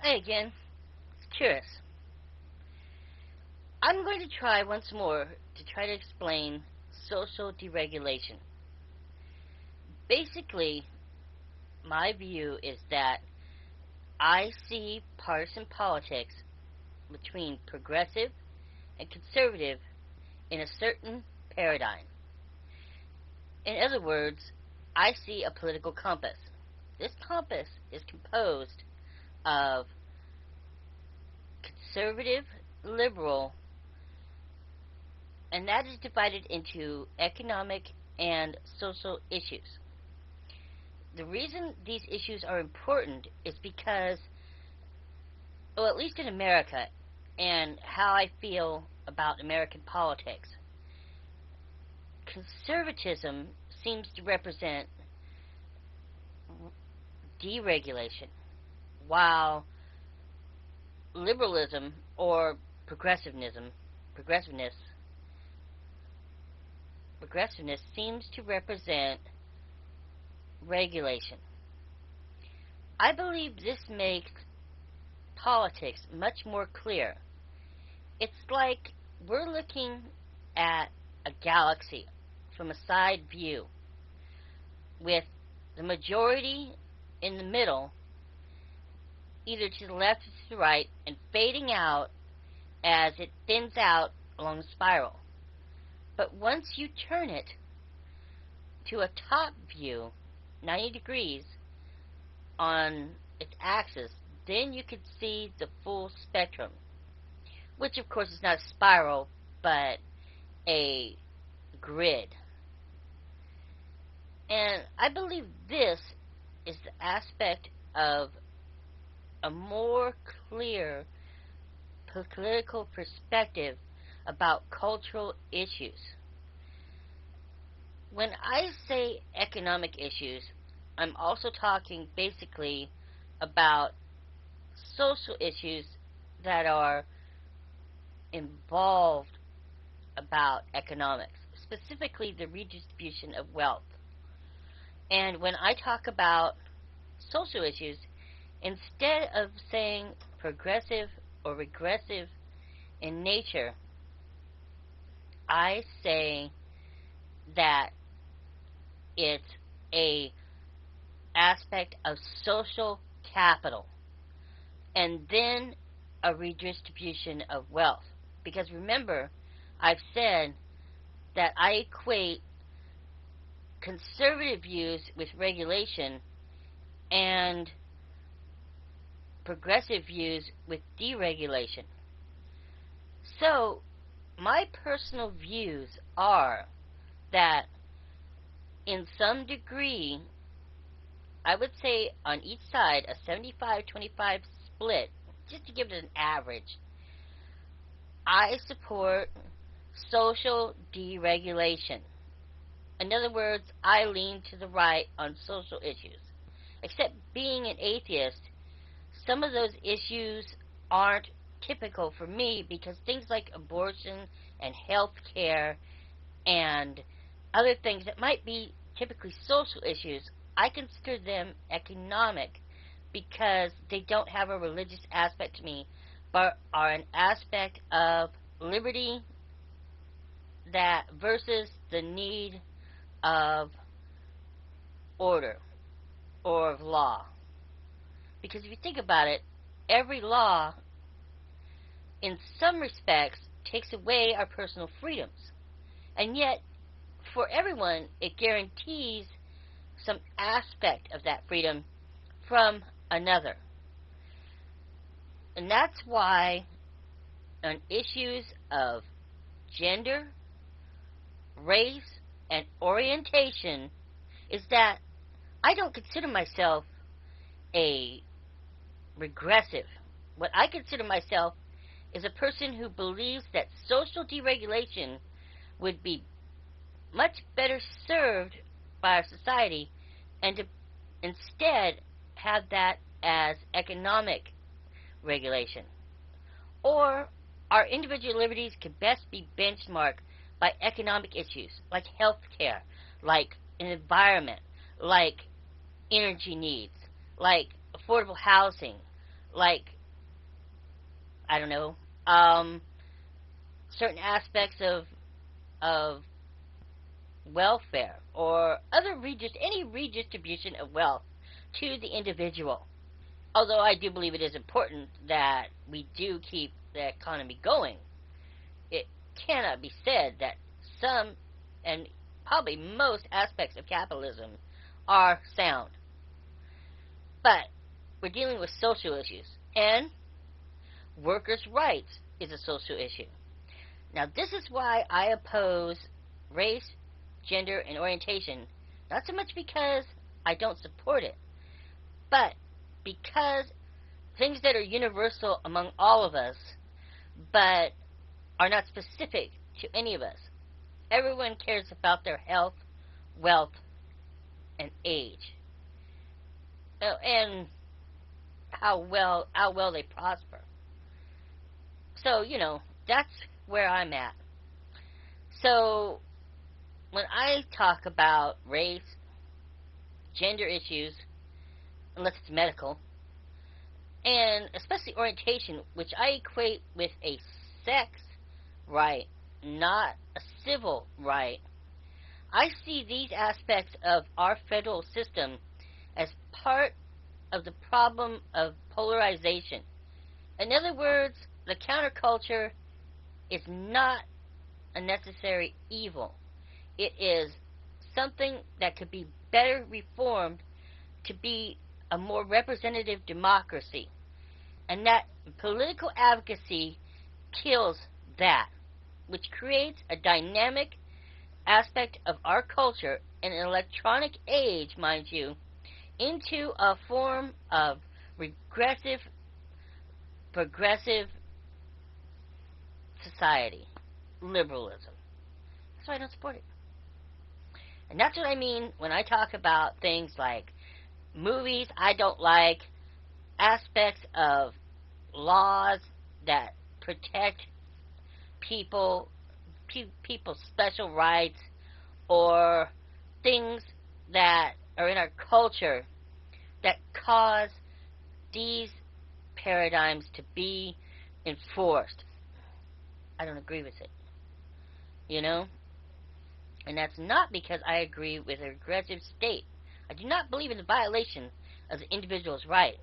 Hey again, it's curious. I'm going to try once more to try to explain social deregulation. Basically, my view is that I see partisan politics between progressive and conservative in a certain paradigm. In other words, I see a political compass. This compass is composed of conservative, liberal, and that is divided into economic and social issues. The reason these issues are important is because, well, at least in America, and how I feel about American politics, conservatism seems to represent deregulation, while liberalism or progressiveness seems to represent regulation. I believe this makes politics much more clear. It's like we're looking at a galaxy from a side view, with the majority in the middle, either to the left or to the right, and fading out as it thins out along the spiral. But once you turn it to a top view, 90 degrees on its axis, then you can see the full spectrum, which of course is not a spiral, but a grid. And I believe this is the aspect of a more clear political perspective about cultural issues. When I say economic issues, I'm also talking basically about social issues that are involved about economics, specifically the redistribution of wealth. And when I talk about social issues, instead of saying progressive or regressive in nature, I say that it's a aspect of social capital and then a redistribution of wealth. Because remember, I've said that I equate conservative views with regulation and progressive views with deregulation. So, my personal views are that in some degree, I would say on each side, a 75-25 split, just to give it an average, I support social deregulation. In other words, I lean to the right on social issues. Except being an atheist, some of those issues aren't typical for me because things like abortion and health care and other things that might be typically social issues, I consider them economic because they don't have a religious aspect to me, but are an aspect of liberty that versus the need of order or of law. Because if you think about it, every law, in some respects, takes away our personal freedoms. And yet, for everyone, it guarantees some aspect of that freedom from another. And that's why on issues of gender, race, and orientation is that I don't consider myself a regressive. What I consider myself is a person who believes that social deregulation would be much better served by our society and to instead have that as economic regulation. Or our individual liberties can best be benchmarked by economic issues like health care, like an environment, like energy needs, like affordable housing, like, I don't know, um, certain aspects of welfare or any redistribution of wealth to the individual. Although I do believe it is important that we do keep the economy going, it cannot be said that some and probably most aspects of capitalism are sound. But we're dealing with social issues, and workers' rights is a social issue. Now, this is why I oppose race, gender, and orientation, not so much because I don't support it, but because things that are universal among all of us, but are not specific to any of us. Everyone cares about their health, wealth, and age, and how well they prosper. So, that's where I'm at. So, when I talk about race, gender issues, unless it's medical, and especially orientation, which I equate with a sex right, not a civil right, I see these aspects of our federal system as part of the problem of polarization. In other words, the counterculture is not a necessary evil. It is something that could be better reformed to be a more representative democracy. And that political advocacy kills that, which creates a dynamic aspect of our culture in an electronic age, mind you, into a form of regressive, progressive society, liberalism. That's why I don't support it. And that's what I mean when I talk about things like movies I don't like, aspects of laws that protect people, people's special rights, or things that are in our culture that cause these paradigms to be enforced. I don't agree with it. You know? And that's not because I agree with a regressive state. I do not believe in the violation of the individual's right.